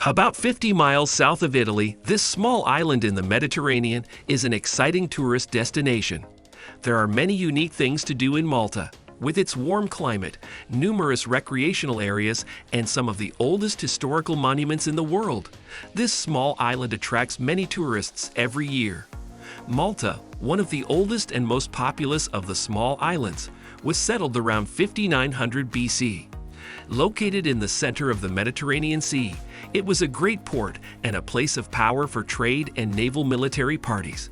About 50 miles south of Italy, this small island in the Mediterranean is an exciting tourist destination. There are many unique things to do in Malta. With its warm climate, numerous recreational areas, and some of the oldest historical monuments in the world, this small island attracts many tourists every year. Malta, one of the oldest and most populous of the small islands, was settled around 5900 BC. Located in the center of the Mediterranean Sea, it was a great port and a place of power for trade and naval military parties.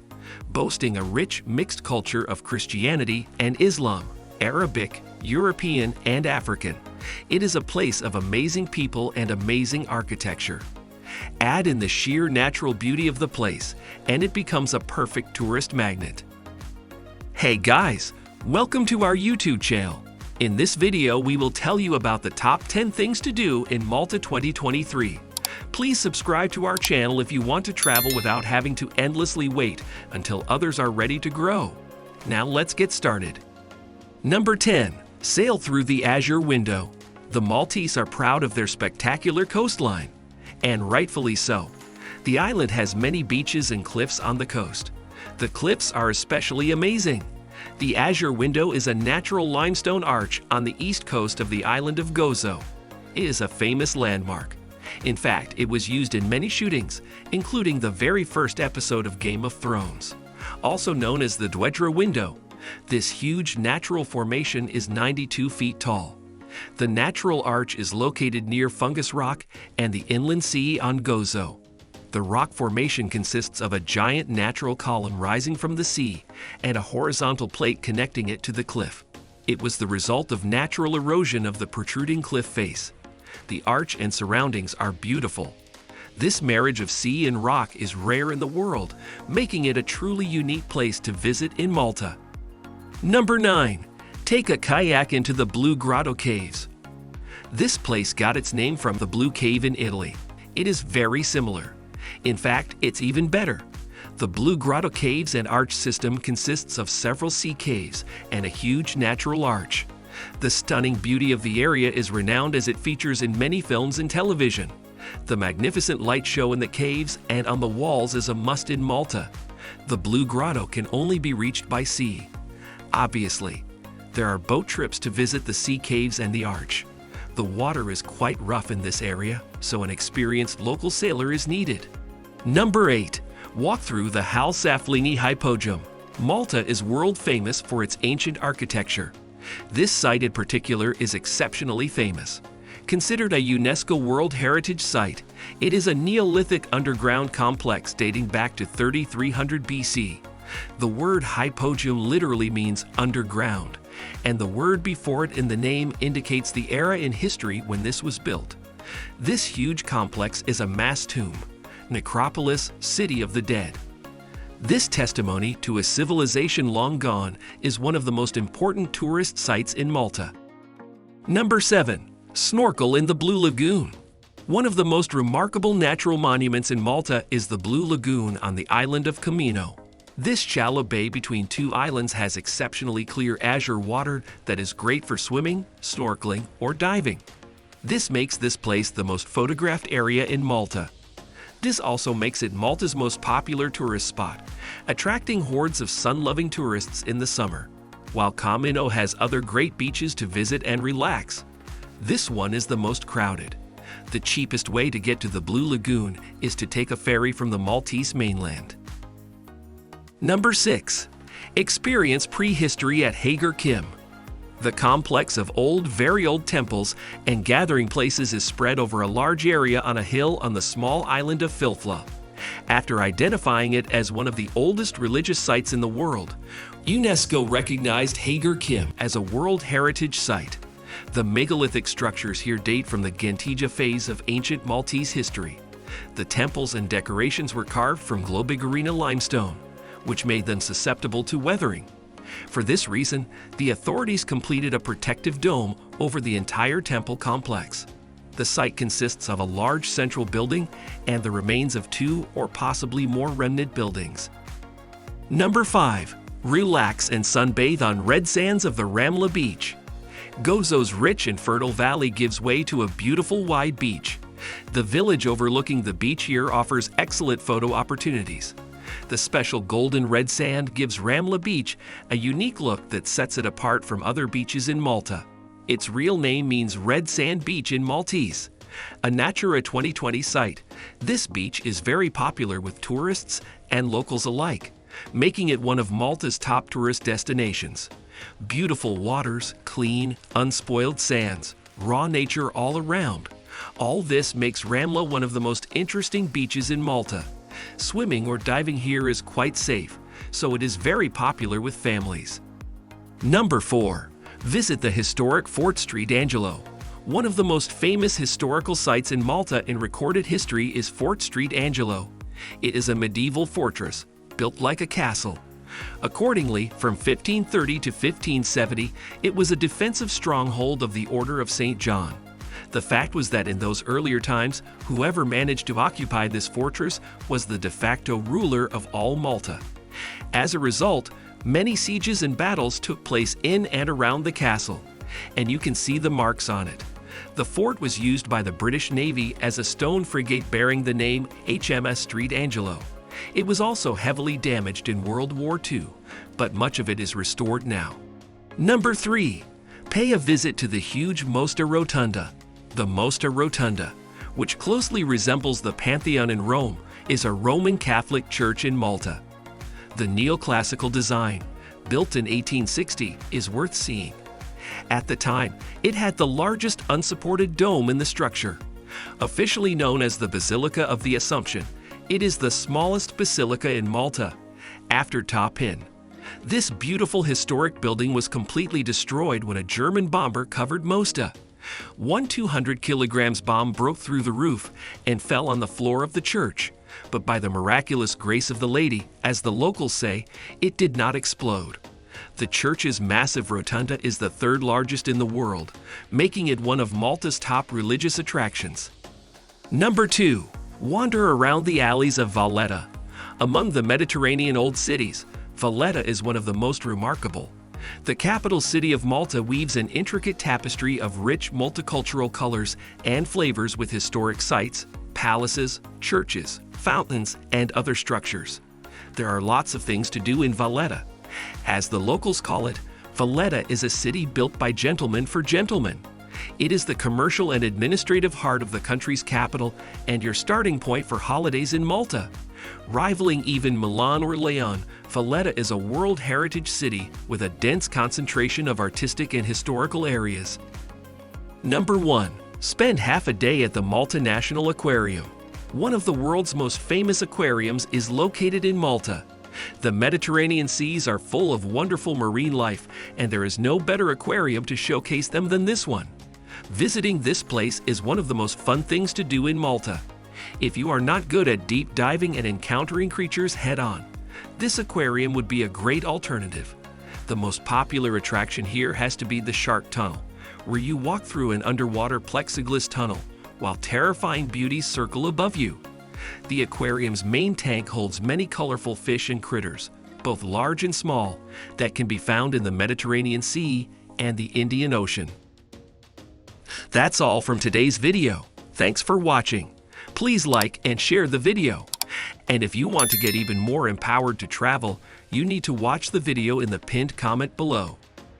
Boasting a rich mixed culture of Christianity and Islam, Arabic, European, and African, it is a place of amazing people and amazing architecture. Add in the sheer natural beauty of the place, and it becomes a perfect tourist magnet. Hey guys, welcome to our YouTube channel. In this video, we will tell you about the top 10 things to do in Malta 2023. Please subscribe to our channel if you want to travel without having to endlessly wait until others are ready to grow. Now let's get started. Number 10. Sail through the Azure Window. The Maltese are proud of their spectacular coastline, and rightfully so. The island has many beaches and cliffs on the coast. The cliffs are especially amazing. The Azure Window is a natural limestone arch on the east coast of the island of Gozo. It is a famous landmark. In fact, it was used in many shootings, including the very first episode of Game of Thrones. Also known as the Azure Window, this huge natural formation is 92 feet tall. The natural arch is located near Fungus Rock and the inland sea on Gozo. The rock formation consists of a giant natural column rising from the sea and a horizontal plate connecting it to the cliff. It was the result of natural erosion of the protruding cliff face. The arch and surroundings are beautiful. This marriage of sea and rock is rare in the world, making it a truly unique place to visit in Malta. Number 9. Take a kayak into the Blue Grotto caves. This place got its name from the Blue Cave in Italy. It is very similar. In fact, it's even better. The Blue Grotto Caves and Arch system consists of several sea caves and a huge natural arch. The stunning beauty of the area is renowned as it features in many films and television. The magnificent light show in the caves and on the walls is a must in Malta. The Blue Grotto can only be reached by sea. Obviously, there are boat trips to visit the sea caves and the arch. The water is quite rough in this area, so an experienced local sailor is needed. Number 8. Walk through the Hal Saflieni Hypogeum. Malta is world famous for its ancient architecture. This site in particular is exceptionally famous. Considered a UNESCO World Heritage Site, it is a Neolithic underground complex dating back to 3300 BC. The word Hypogeum literally means underground, and the word before it in the name indicates the era in history when this was built. This huge complex is a mass tomb, necropolis, city of the dead. This testimony to a civilization long gone is one of the most important tourist sites in Malta. Number 7. Snorkel in the Blue Lagoon. One of the most remarkable natural monuments in Malta is the Blue Lagoon on the island of Comino. This shallow bay between two islands has exceptionally clear azure water that is great for swimming, snorkeling, or diving. This makes this place the most photographed area in Malta. This also makes it Malta's most popular tourist spot, attracting hordes of sun-loving tourists in the summer. While Comino has other great beaches to visit and relax, this one is the most crowded. The cheapest way to get to the Blue Lagoon is to take a ferry from the Maltese mainland. Number 6. Experience prehistory at Hypogeum. The complex of very old temples and gathering places is spread over a large area on a hill on the small island of Filfla. After identifying it as one of the oldest religious sites in the world, UNESCO recognized Hypogeum as a World Heritage Site. The megalithic structures here date from the Gentija phase of ancient Maltese history. The temples and decorations were carved from Globigerina limestone, which made them susceptible to weathering. For this reason, the authorities completed a protective dome over the entire temple complex. The site consists of a large central building and the remains of 2 or possibly more remnant buildings. Number 5. Relax and sunbathe on red sands of the Ramla Beach. Gozo's rich and fertile valley gives way to a beautiful wide beach. The village overlooking the beach here offers excellent photo opportunities. The special golden red sand gives Ramla Beach a unique look that sets it apart from other beaches in Malta. Its real name means Red Sand Beach in Maltese. A Natura 2020 site, this beach is very popular with tourists and locals alike, making it one of Malta's top tourist destinations. Beautiful waters, clean, unspoiled sands, raw nature all around. All this makes Ramla one of the most interesting beaches in Malta. Swimming or diving here is quite safe, so it is very popular with families. Number 4. Visit the historic Fort St Angelo. One of the most famous historical sites in Malta in recorded history is Fort St Angelo. It is a medieval fortress, built like a castle. Accordingly, from 1530 to 1570, it was a defensive stronghold of the Order of St. John. The fact was that in those earlier times, whoever managed to occupy this fortress was the de facto ruler of all Malta. As a result, many sieges and battles took place in and around the castle, and you can see the marks on it. The fort was used by the British Navy as a stone frigate bearing the name HMS St Angelo. It was also heavily damaged in World War II, but much of it is restored now. Number 3. Pay a visit to the huge Mosta Rotunda. The Mosta Rotunda, which closely resembles the Pantheon in Rome, is a Roman Catholic church in Malta. The neoclassical design, built in 1860, is worth seeing. At the time, it had the largest unsupported dome in the structure. Officially known as the Basilica of the Assumption, it is the smallest basilica in Malta, after Ta Pin. This beautiful historic building was completely destroyed when a German bomber covered Mosta. One 200 kilograms bomb broke through the roof and fell on the floor of the church, but by the miraculous grace of the lady, as the locals say, it did not explode. The church's massive rotunda is the third largest in the world, making it one of Malta's top religious attractions. Number 2. Wander around the alleys of Valletta. Among the Mediterranean old cities, Valletta is one of the most remarkable. The capital city of Malta weaves an intricate tapestry of rich multicultural colors and flavors with historic sites, palaces, churches, fountains, and other structures. There are lots of things to do in Valletta. As the locals call it, Valletta is a city built by gentlemen for gentlemen. It is the commercial and administrative heart of the country's capital and your starting point for holidays in Malta. Rivaling even Milan or Leon, Valletta is a World Heritage City with a dense concentration of artistic and historical areas. Number 1. Spend half a day at the Malta National Aquarium. One of the world's most famous aquariums is located in Malta. The Mediterranean seas are full of wonderful marine life, and there is no better aquarium to showcase them than this one. Visiting this place is one of the most fun things to do in Malta. If you are not good at deep diving and encountering creatures head-on, this aquarium would be a great alternative. The most popular attraction here has to be the Shark Tunnel, where you walk through an underwater plexiglass tunnel while terrifying beauties circle above you. The aquarium's main tank holds many colorful fish and critters, both large and small, that can be found in the Mediterranean Sea and the Indian Ocean. That's all from today's video. Thanks for watching. Please like and share the video. And if you want to get even more empowered to travel, you need to watch the video in the pinned comment below.